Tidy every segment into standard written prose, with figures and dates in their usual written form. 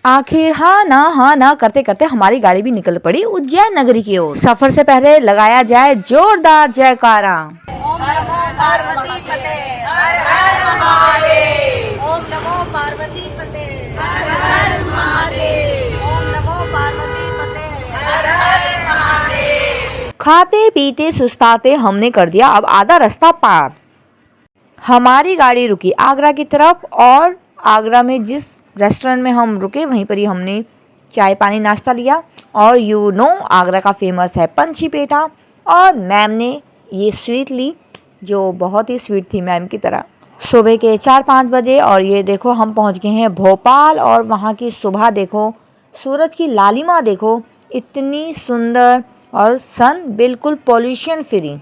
आखिर हाँ ना करते करते हमारी गाड़ी भी निकल पड़ी उज्जैन नगरी की ओर। सफर से पहले लगाया जाए जोरदार जयकारा। ओम नमो पार्वती पते हर हर महादेव। ओम नमो पार्वती पते हर हर महादेव। ओम नमो पार्वती पते हर हर महादेव। खाते पीते सुस्ताते हमने कर दिया अब आधा रास्ता पार। हमारी गाड़ी रुकी आगरा की तरफ और आगरा में जिस रेस्टोरेंट में हम रुके वहीं पर ही हमने चाय पानी नाश्ता लिया। और आगरा का फेमस है पंछी पेठा। और मैम ने ये स्वीट ली जो बहुत ही स्वीट थी मैम की तरह। सुबह के 4-5 बजे और ये देखो हम पहुंच गए हैं भोपाल। और वहाँ की सुबह देखो, सूरज की लालिमा देखो, इतनी सुंदर और सन बिल्कुल पॉल्यूशन फ्री।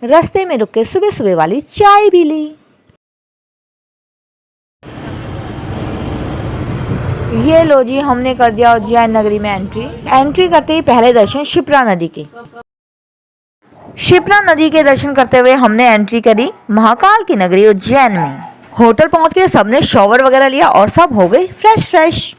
रास्ते में रुक के सुबह सुबह वाली चाय भी ली। ये लो जी, हमने कर दिया उज्जैन नगरी में एंट्री करते ही पहले दर्शन शिप्रा नदी के। शिप्रा नदी के दर्शन करते हुए हमने एंट्री करी महाकाल की नगरी उज्जैन में। होटल पहुंच के सबने शॉवर वगैरह लिया और सब हो गई फ्रेश।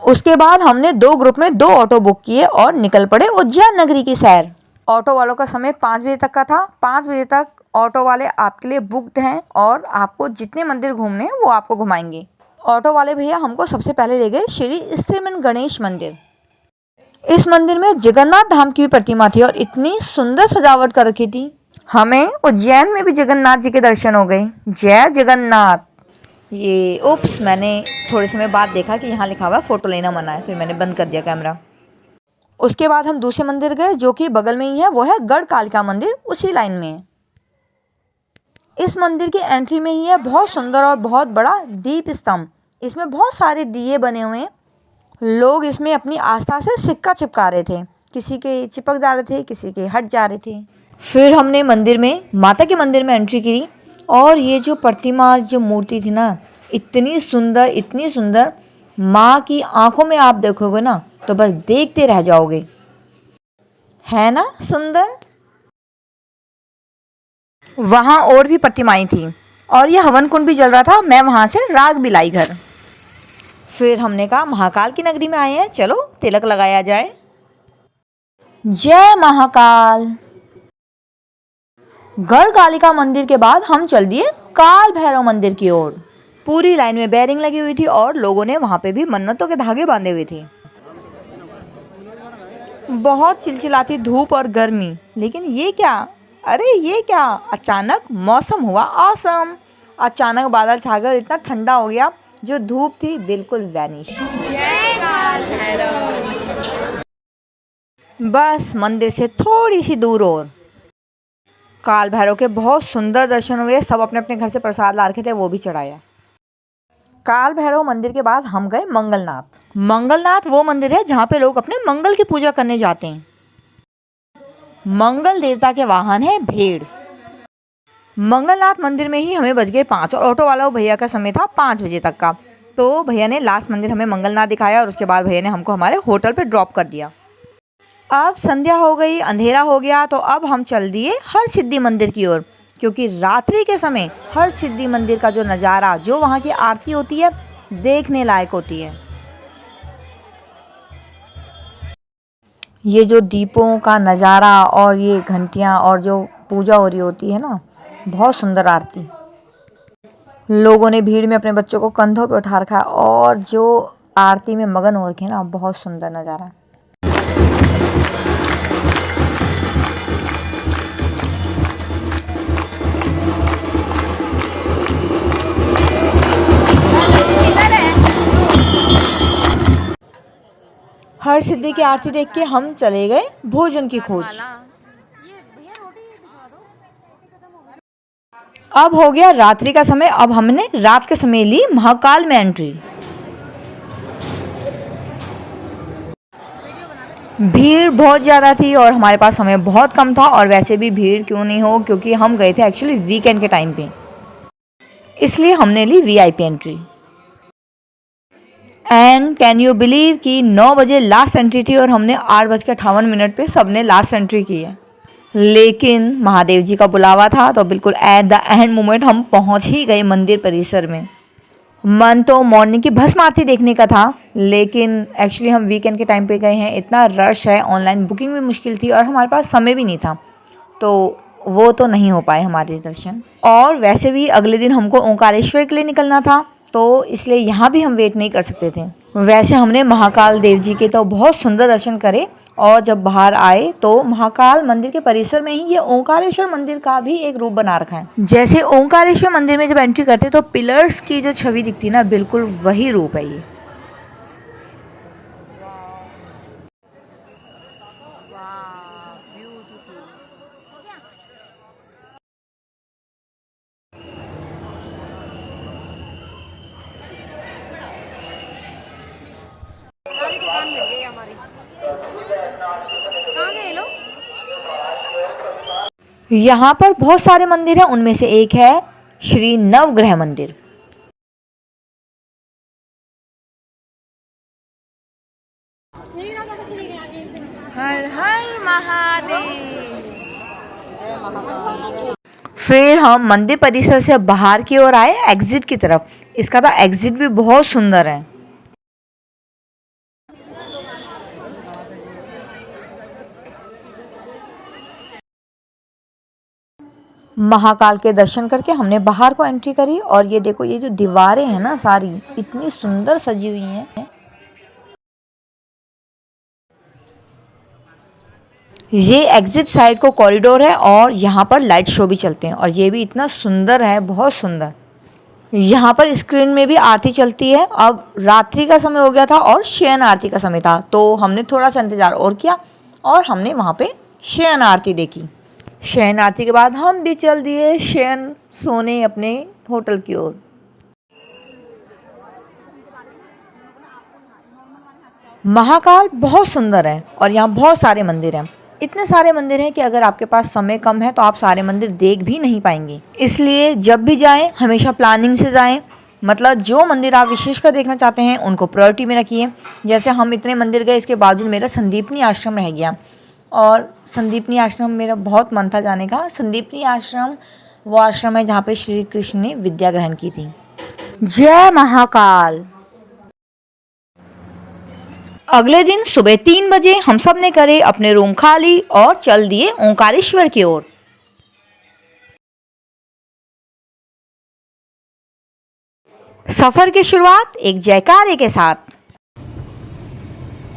उसके बाद हमने 2 ग्रुप में 2 ऑटो बुक किए और निकल पड़े उज्जैन नगरी की सैर। ऑटो वालों का समय 5 बजे तक का था। 5 बजे तक ऑटो वाले आपके लिए बुक्ड हैं और आपको जितने मंदिर घूमने हैं वो आपको घुमाएंगे। ऑटो वाले भैया हमको सबसे पहले ले गए श्री स्त्रीमन गणेश मंदिर। इस मंदिर में जगन्नाथ धाम की भी प्रतिमा थी और इतनी सुंदर सजावट कर रखी थी। हमें उज्जैन में भी जगन्नाथ जी के दर्शन हो गए। जय जगन्नाथ। ये उप्स, मैंने थोड़े समय बाद देखा कि यहाँ लिखा हुआ फोटो लेना मना है, फिर मैंने बंद कर दिया कैमरा। उसके बाद हम दूसरे मंदिर गए जो कि बगल में ही है, वो है गढ़ कालिका मंदिर, उसी लाइन में है। इस मंदिर की एंट्री में ही है बहुत सुंदर और बहुत बड़ा दीप स्तंभ। इसमें बहुत सारे दिए बने हुए हैं। लोग इसमें अपनी आस्था से सिक्का चिपका रहे थे, किसी के चिपक जा रहे थे, किसी के हट जा रहे थे। फिर हमने मंदिर में माता के मंदिर में एंट्री की और ये जो प्रतिमा, जो मूर्ति थी ना, इतनी सुंदर, माँ की आंखों में आप देखोगे ना तो बस देखते रह जाओगे, है ना सुंदर। वहाँ और भी प्रतिमाएं थी और ये हवन कुंड भी जल रहा था। मैं वहाँ से राग भी लाई घर। फिर हमने कहा महाकाल की नगरी में आए हैं, चलो तिलक लगाया जाए। जय महाकाल। गढ़ कालिका मंदिर के बाद हम चल दिए काल भैरव मंदिर की ओर। पूरी लाइन में बैरिंग लगी हुई थी और लोगों ने वहां पे भी मन्नतों के धागे बांधे हुए थे। बहुत चिलचिलाती धूप और गर्मी, लेकिन ये क्या, अचानक मौसम हुआ ऑसम। अचानक बादल छा गए और इतना ठंडा हो गया, जो धूप थी बिल्कुल वैनिश। बस मंदिर से थोड़ी सी दूर और काल भैरव के बहुत सुंदर दर्शन हुए। सब अपने अपने घर से प्रसाद ला रखे थे, वो भी चढ़ाया। काल भैरव मंदिर के बाद हम गए मंगलनाथ वो मंदिर है जहाँ पे लोग अपने मंगल की पूजा करने जाते हैं। मंगल देवता के वाहन है भेड़। मंगलनाथ मंदिर में ही हमें बज गए 5 और ऑटो वाला भैया का समय था 5 बजे तक का। तो भैया ने लास्ट मंदिर हमें मंगलनाथ दिखाया और उसके बाद भैया ने हमको हमारे होटल पे ड्रॉप कर दिया। अब संध्या हो गई, अंधेरा हो गया, तो अब हम चल दिए हर सिद्धि मंदिर की ओर, क्योंकि रात्रि के समय हर सिद्धि मंदिर का जो नज़ारा, जो वहाँ की आरती होती है, देखने लायक होती है। ये जो दीपों का नज़ारा और ये घंटियाँ और जो पूजा हो रही होती है ना, बहुत सुंदर आरती। लोगों ने भीड़ में अपने बच्चों को कंधों पे उठा रखा है और जो आरती में मगन हो रखे हैं ना, बहुत सुंदर नज़ारा। हर सिद्धि की आरती देख के हम चले गए भोजन की खोज। अब हो गया रात्रि का समय। अब हमने रात के समय ली महाकाल में एंट्री। भीड़ बहुत ज़्यादा थी और हमारे पास समय बहुत कम था। और वैसे भी भीड़ क्यों नहीं हो, क्योंकि हम गए थे एक्चुअली वीकेंड के टाइम पे, इसलिए हमने ली VIP entry. And can you believe कि 9 बजे लास्ट एंट्री थी और हमने 8:58 पे सबने लास्ट एंट्री की है। लेकिन महादेव जी का बुलावा था तो बिल्कुल एट द एंड मोमेंट हम पहुंच ही गए मंदिर परिसर में। मन तो मॉर्निंग की भस्म आरती देखने का था, लेकिन एक्चुअली हम वीकेंड के टाइम पे गए हैं, इतना रश है, ऑनलाइन बुकिंग भी मुश्किल थी और हमारे पास समय भी नहीं था, तो वो तो नहीं हो पाए हमारे दर्शन। और वैसे भी अगले दिन हमको ओंकारेश्वर के लिए निकलना था, तो इसलिए यहाँ भी हम वेट नहीं कर सकते थे। वैसे हमने महाकाल देव जी के तो बहुत सुंदर दर्शन करे, और जब बाहर आए तो महाकाल मंदिर के परिसर में ही ये ओंकारेश्वर मंदिर का भी एक रूप बना रखा है। जैसे ओंकारेश्वर मंदिर में जब एंट्री करते तो पिलर्स की जो छवि दिखती है ना, बिल्कुल वही रूप है ये। यहाँ पर बहुत सारे मंदिर हैं, उनमें से एक है श्री नवग्रह मंदिर। हर हर महादेव। फिर हम मंदिर परिसर से बाहर की ओर आए, एग्जिट की तरफ। इसका तो एग्जिट भी बहुत सुंदर है। महाकाल के दर्शन करके हमने बाहर को एंट्री करी, और ये देखो, ये जो दीवारें हैं ना, सारी इतनी सुंदर सजी हुई हैं। ये एग्जिट साइड को कॉरिडोर है, और यहाँ पर लाइट शो भी चलते हैं, और ये भी इतना सुंदर है, बहुत सुंदर। यहाँ पर स्क्रीन में भी आरती चलती है। अब रात्रि का समय हो गया था और शयन आरती का समय था, तो हमने थोड़ा सा इंतज़ार और किया, और हमने वहाँ पे शयन आरती देखी। शयन आरती के बाद हम भी चल दिए शयन सोने अपने होटल की ओर। महाकाल बहुत सुंदर है, और यहाँ बहुत सारे मंदिर हैं। इतने सारे मंदिर हैं कि अगर आपके पास समय कम है तो आप सारे मंदिर देख भी नहीं पाएंगे। इसलिए जब भी जाएं हमेशा प्लानिंग से जाएं, मतलब जो मंदिर आप विशेषकर देखना चाहते हैं उनको प्रायोरिटी में रखिए। जैसे हम इतने मंदिर गए, इसके बावजूद मेरा संदीपनी आश्रम रह गया, और संदीपनी आश्रम मेरा बहुत मन था जाने का। संदीपनी आश्रम वो आश्रम है जहाँ पे श्री कृष्ण ने विद्या ग्रहण की थी। जय महाकाल। अगले दिन सुबह 3 बजे हम सब ने करे अपने रूम खाली और चल दिए ओंकारेश्वर की ओर। सफर की शुरुआत एक जयकारे के साथ।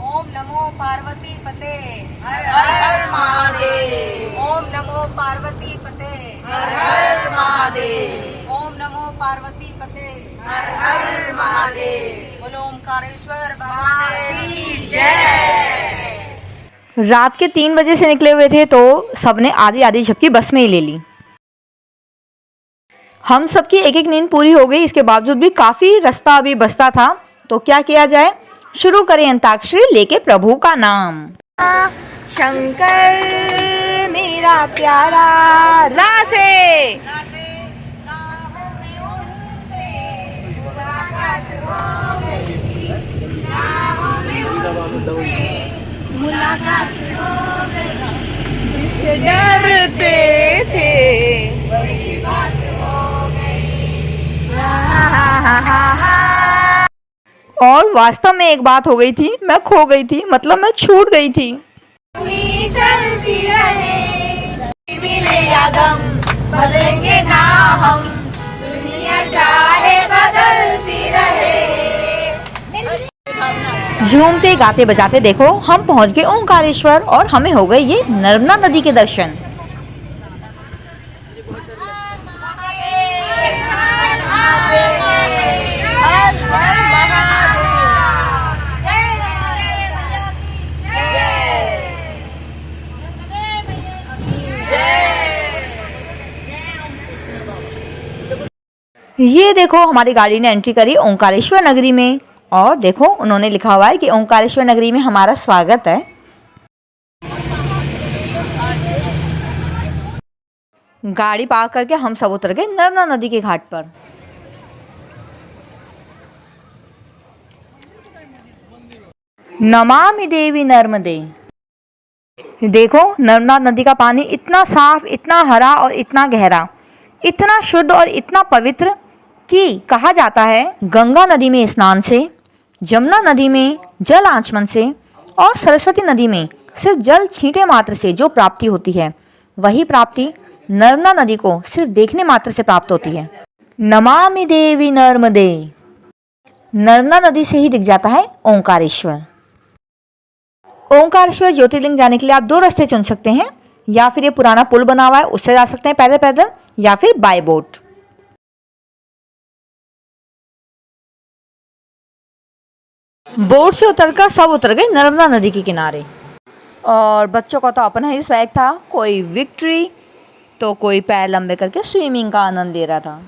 ओम नमो पार्वती पते हर हर महादेव। ओम नमो पार्वती पते हर हर महादेव। ओम नमो पार्वती पते हर हर महादेव। बोलो ओंकारेश्वर भगवान की जय। रात के 3 बजे से निकले हुए थे, तो सबने आधी आधी झपकी बस में ही ले ली। हम सबकी एक एक नींद पूरी हो गई, इसके बावजूद भी काफ़ी रास्ता अभी बचता था, तो क्या किया जाए, शुरू करें अंताक्षरी लेके प्रभु का नाम। शंकर मेरा प्यारा रासे मुलाकात जिससे डरते थे वही बात हो गई। और वास्तव में एक बात हो गई थी, मैं खो गई थी, मतलब मैं छूट गई थी। चलती रहे मिलेगा गम, बदलेंगे ना हम, दुनिया चाहे बदलती रहे। झूमते गाते बजाते देखो हम पहुंच गए ओंकारेश्वर, और हमें हो गए ये नर्मदा नदी के दर्शन। ये देखो हमारी गाड़ी ने एंट्री करी ओंकारेश्वर नगरी में, और देखो उन्होंने लिखा हुआ है कि ओंकारेश्वर नगरी में हमारा स्वागत है। गाड़ी पार्क करके हम सब उतर गए नर्मदा नदी के घाट पर। नमामि देवी नर्मदे। देखो नर्मदा नदी का पानी इतना साफ, इतना हरा और इतना गहरा, इतना शुद्ध और इतना पवित्र कि कहा जाता है गंगा नदी में स्नान से, जमुना नदी में जल आचमन से और सरस्वती नदी में सिर्फ जल छींटे मात्र से जो प्राप्ति होती है, वही प्राप्ति नर्मदा नदी को सिर्फ देखने मात्र से प्राप्त होती है। नमामि देवी नर्मदे, नर्मदा नदी से ही दिख जाता है ओंकारेश्वर। ओंकारेश्वर ज्योतिर्लिंग जाने के लिए आप दो रास्ते चुन सकते हैं, या फिर ये पुराना पुल बना हुआ है उससे जा सकते हैं पैदल पैदल, या फिर बाय बोट। बोट से उतरकर सब उतर गए नर्मदा नदी के किनारे। और बच्चों का तो अपना ही स्वैग था, कोई विक्ट्री तो कोई पैर लंबे करके स्विमिंग का आनंद ले रहा था,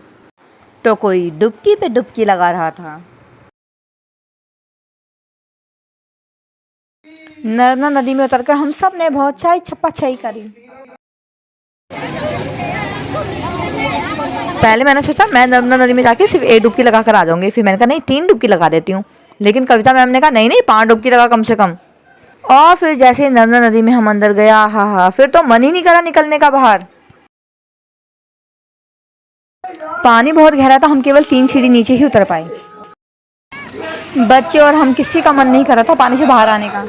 तो कोई डुबकी पे डुबकी लगा रहा था। नर्मदा नदी में उतरकर हम सब ने बहुत चाय छप्पा छाई करी। पहले मैंने सोचा मैं नर्मदा नदी में जाके सिर्फ एक डुबकी लगा कर आ जाऊंगी, फिर मैंने कहा नहीं 3 डुबकी लगा देती हूँ, लेकिन कविता मैम ने कहा नहीं नहीं 5 डुबकी लगा कम से कम। और फिर जैसे ही नर्मदा नदी में हम अंदर गया, हा फिर तो मन ही नहीं करा निकलने का बाहर। पानी बहुत गहरा था, हम केवल 3 सीढ़ी नीचे ही उतर पाए। बच्चे और हम किसी का मन नहीं कर रहा था पानी से बाहर आने का।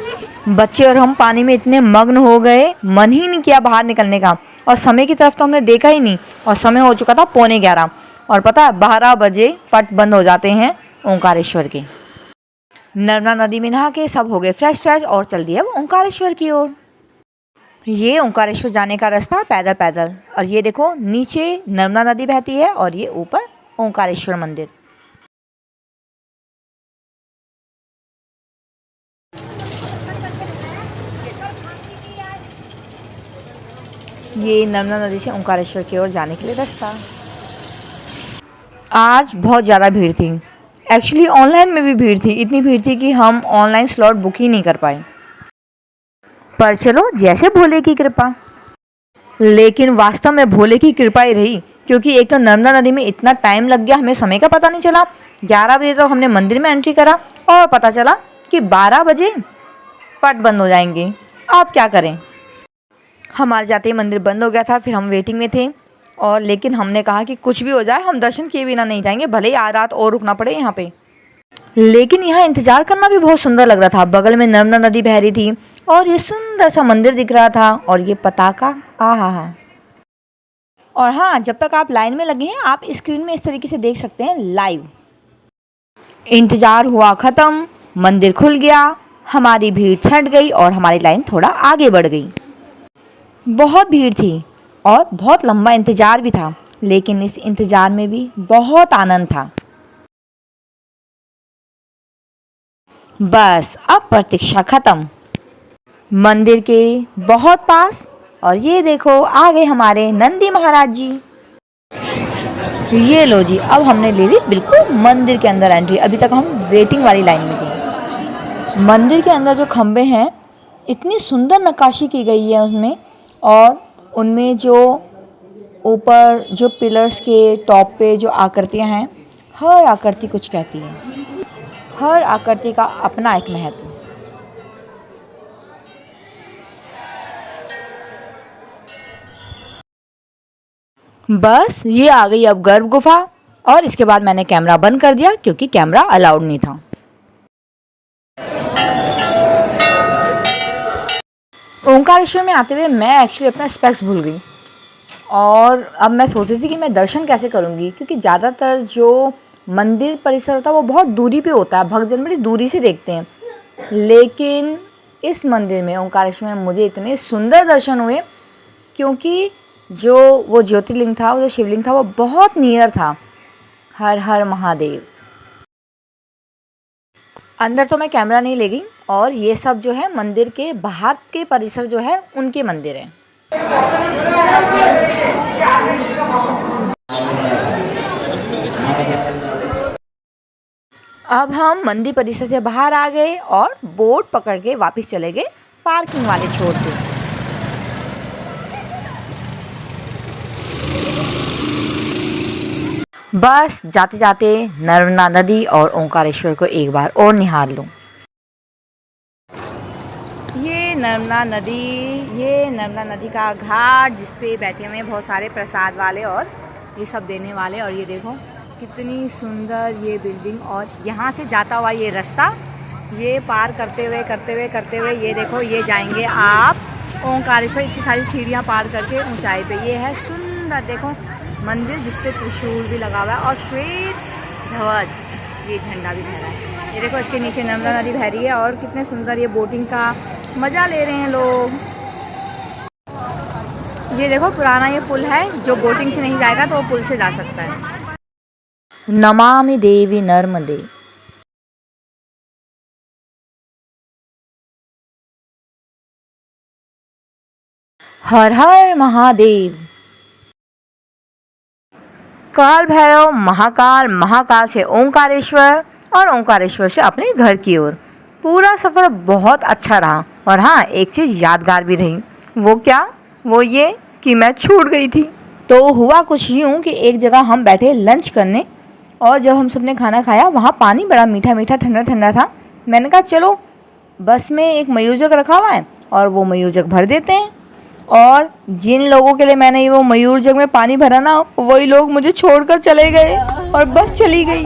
बच्चे और हम पानी में इतने मग्न हो गए, मन ही नहीं किया बाहर निकलने का। और समय की तरफ तो हमने देखा ही नहीं, और समय हो चुका था 11:15। और पता है 12 बजे पट बंद हो जाते हैं ओंकारेश्वर के। नर्मदा नदी में नहा के सब हो गए फ्रेश और चल दिए अब ओंकारेश्वर की ओर। ये ओंकारेश्वर जाने का रास्ता पैदल पैदल, और ये देखो नीचे नर्मदा नदी बहती है और ये ऊपर ओंकारेश्वर मंदिर। ये नर्मदा नदी से ओंकारेश्वर की ओर जाने के लिए रास्ता। आज बहुत ज़्यादा भीड़ थी, एक्चुअली ऑनलाइन में भी भीड़ थी, इतनी भीड़ थी कि हम ऑनलाइन स्लॉट बुक ही नहीं कर पाए। पर चलो जैसे भोले की कृपा। लेकिन वास्तव में भोले की कृपा ही रही, क्योंकि एक तो नर्मदा नदी में इतना टाइम लग गया, हमें समय का पता नहीं चला। 11 बजे तो हमने मंदिर में एंट्री करा और पता चला कि 12 बजे पट बंद हो जाएंगे। अब क्या करें, हमारे जाते ही मंदिर बंद हो गया था। फिर हम वेटिंग में थे, और लेकिन हमने कहा कि कुछ भी हो जाए हम दर्शन किए बिना नहीं जाएंगे, भले ही आ रात और रुकना पड़े यहाँ पे। लेकिन यहाँ इंतज़ार करना भी बहुत सुंदर लग रहा था। बगल में नर्मदा नदी बह रही थी और ये सुंदर सा मंदिर दिख रहा था, और ये पताका हा। और हाँ, जब तक आप लाइन में लगे हैं आप स्क्रीन में इस तरीके से देख सकते हैं लाइव। इंतज़ार हुआ ख़त्म, मंदिर खुल गया, हमारी भीड़ छट गई और हमारी लाइन थोड़ा आगे बढ़ गई। बहुत भीड़ थी और बहुत लंबा इंतज़ार भी था, लेकिन इस इंतज़ार में भी बहुत आनंद था। बस अब प्रतीक्षा खत्म, मंदिर के बहुत पास, और ये देखो आ गए हमारे नंदी महाराज जी। ये लो जी, अब हमने ले ली बिल्कुल मंदिर के अंदर एंट्री। अभी तक हम वेटिंग वाली लाइन में थे। मंदिर के अंदर जो खम्भे हैं, इतनी सुंदर नक्काशी की गई है उसमें, और उनमें जो ऊपर जो पिलर्स के टॉप पे जो आकृतियाँ हैं, हर आकृति कुछ कहती है, हर आकृति का अपना एक महत्व। बस ये आ गई अब गर्भ गुफा, और इसके बाद मैंने कैमरा बंद कर दिया क्योंकि कैमरा अलाउड नहीं था। ओंकारेश्वर में आते हुए मैं एक्चुअली अपना स्पेक्स भूल गई, और अब मैं सोच रही थी कि मैं दर्शन कैसे करूँगी, क्योंकि ज़्यादातर जो मंदिर परिसर होता है वो बहुत दूरी पे होता है, भक्तजन बड़ी दूरी से देखते हैं। लेकिन इस मंदिर में ओंकारेश्वर में मुझे इतने सुंदर दर्शन हुए, क्योंकि जो वो ज्योतिर्लिंग था, वो जो शिवलिंग था, वो बहुत नियर था। हर हर महादेव। अंदर तो मैं कैमरा नहीं ले गई, और ये सब जो है मंदिर के बाहर के परिसर जो है उनके मंदिर हैं। अब हम मंदिर परिसर से बाहर आ गए और बोट पकड़ के वापस चले गए पार्किंग वाले छोर पे। बस जाते जाते नर्मदा नदी और ओंकारेश्वर को एक बार और निहार लूं। ये नर्मदा नदी का घाट, जिस पे बैठे हुए बहुत सारे प्रसाद वाले और ये सब देने वाले। और ये देखो कितनी सुंदर ये बिल्डिंग और यहाँ से जाता हुआ ये रास्ता, ये पार करते हुए ये देखो, ये जाएंगे आप ओंकारेश्वर। इतनी सारी सीढ़ियाँ पार करके ऊंचाई पे ये है सुंदर, देखो मंदिर जिस पे त्रिशूल भी लगा हुआ है और श्वेत ध्वज, ये झंडा भी लहरा है। ये देखो इसके नीचे नर्मदा नदी बह रही है और कितने सुंदर ये बोटिंग का मज़ा ले रहे हैं लोग। ये देखो पुराना ये पुल है, जो बोटिंग से नहीं जाएगा तो वो पुल से जा सकता है। नमामि देवी नर्मदे। हर हर महादेव। काल भैरव, महाकाल, महाकाल से ओंकारेश्वर और ओंकारेश्वर से अपने घर की ओर। पूरा सफ़र बहुत अच्छा रहा और हाँ, एक चीज़ यादगार भी रही। वो क्या? वो ये कि मैं छूट गई थी। तो हुआ कुछ यूँ कि एक जगह हम बैठे लंच करने और जब हम सबने खाना खाया वहाँ पानी बड़ा मीठा मीठा ठंडा ठंडा था। मैंने कहा चलो बस में एक मयूर जग रखा हुआ है और वो मयूर जग भर देते हैं। और जिन लोगों के लिए मैंने वो मयूर जग में पानी भरा ना, वही लोग मुझे छोड़कर चले गए और बस चली गई।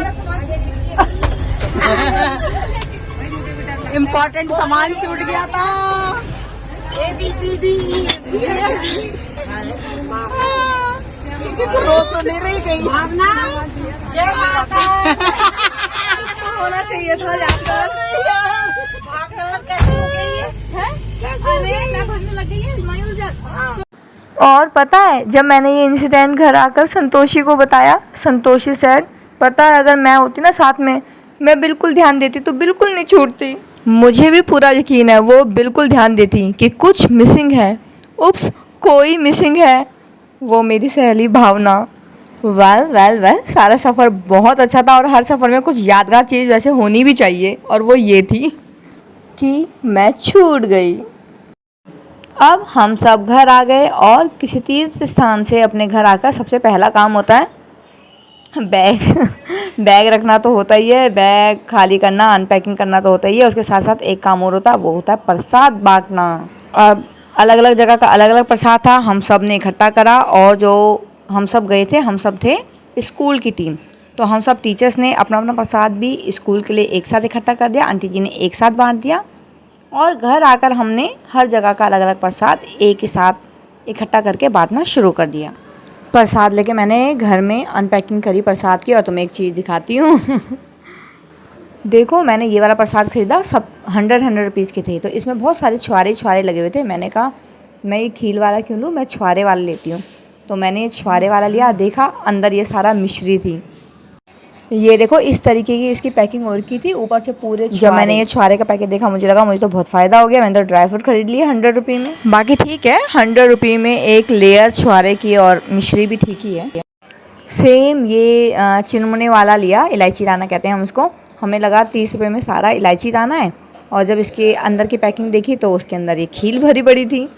इम्पोर्टेंट सामान छूट गया था। ABCD रो तो नहीं रही गई भावना। जय माता। होना चाहिए था यादगार। भावना कैसे हो गई है? कैसे मैं भरने लग गई है मयूर जग। और पता है जब मैंने ये इंसिडेंट घर आकर संतोषी को बताया, संतोषी सेड पता है अगर मैं होती ना साथ में, मैं बिल्कुल ध्यान देती तो बिल्कुल नहीं छूटती। मुझे भी पूरा यकीन है वो बिल्कुल ध्यान देती कि कुछ मिसिंग है। उप्स, कोई मिसिंग है, वो मेरी सहेली भावना। वेल सारा सफ़र बहुत अच्छा था और हर सफ़र में कुछ यादगार चीज़ वैसे होनी भी चाहिए और वो ये थी कि मैं छूट गई। अब हम सब घर आ गए और किसी तीर्थ स्थान से अपने घर आकर सबसे पहला काम होता है बैग रखना तो होता ही है, बैग खाली करना, अनपैकिंग करना तो होता ही है। उसके साथ साथ एक काम और होता है, वो होता है प्रसाद बांटना। अब अलग अलग जगह का अलग अलग प्रसाद था, हम सब ने इकट्ठा करा और जो हम सब गए थे, हम सब थे स्कूल की टीम, तो हम सब टीचर्स ने अपना अपना प्रसाद भी स्कूल के लिए एक साथ इकट्ठा कर दिया। आंटी जी ने एक साथ बांट दिया और घर आकर हमने हर जगह का अलग अलग प्रसाद एक ही साथ इकट्ठा करके बांटना शुरू कर दिया। प्रसाद लेके मैंने घर में अनपैकिंग करी प्रसाद की और तुम्हें एक चीज़ दिखाती हूँ। देखो मैंने ये वाला प्रसाद ख़रीदा, सब 100 रुपीज़ के थे, तो इसमें बहुत सारे छुआरे लगे हुए थे। मैंने कहा मैं ये खील वाला क्यों लूँ, मैं छुआरे वाला लेती हूँ। तो मैंने ये छुआरे वाला लिया, देखा अंदर ये सारा मिश्री थी। ये देखो इस तरीके की इसकी पैकिंग और की थी, ऊपर से पूरे। जब मैंने ये छुआरे का पैकेट देखा मुझे लगा मुझे तो बहुत फ़ायदा हो गया। मैंने तो ड्राई फ्रूट खरीद लिया 100 रुपये में। बाकी ठीक है, 100 रुपये में एक लेयर छुआरे की और मिश्री भी ठीक ही है। सेम ये चुनमुने वाला लिया, इलायची दाना कहते हैं हम उसको। हमें लगा 30 रुपये में सारा इलायची दाना है और जब इसके अंदर की पैकिंग देखी तो उसके अंदर ये खील भरी पड़ी थी।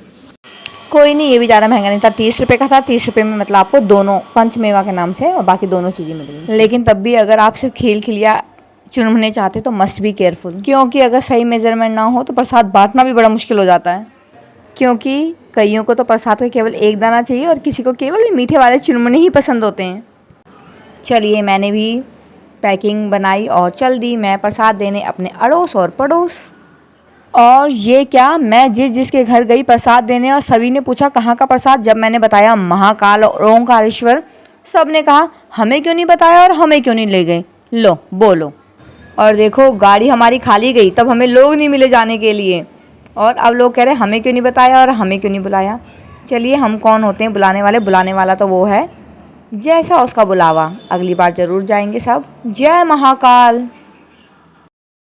कोई नहीं, ये भी ज़्यादा महंगा नहीं था, 30 रुपये का था। 30 रुपये में मतलब आपको दोनों पंचमेवा के नाम से और बाकी दोनों चीज़ें मिल गई। लेकिन तब भी अगर आप सिर्फ खील खिलिया चुनमुने चाहते तो मस्ट बी केयरफुल, क्योंकि अगर सही मेजरमेंट ना हो तो प्रसाद बांटना भी बड़ा मुश्किल हो जाता है। क्योंकि कईयों को तो प्रसाद का केवल एक दाना चाहिए और किसी को केवल मीठे वाले चुनमुने ही पसंद होते हैं। चलिए मैंने भी पैकिंग बनाई और चल दी मैं प्रसाद देने अपने अड़ोस और पड़ोस। और ये क्या, मैं जिसके घर गई प्रसाद देने और सभी ने पूछा कहाँ का प्रसाद, जब मैंने बताया महाकाल और ओंकारेश्वर, सब ने कहा हमें क्यों नहीं बताया और हमें क्यों नहीं ले गए, लो बोलो। और देखो गाड़ी हमारी खाली गई, तब हमें लोग नहीं मिले जाने के लिए और अब लोग कह रहे हमें क्यों नहीं बताया और हमें क्यों नहीं बुलाया। चलिए हम कौन होते हैं बुलाने वाले, बुलाने वाला तो वो है जैसा उसका बुलावा। अगली बार ज़रूर जाएंगे सब। जय महाकाल।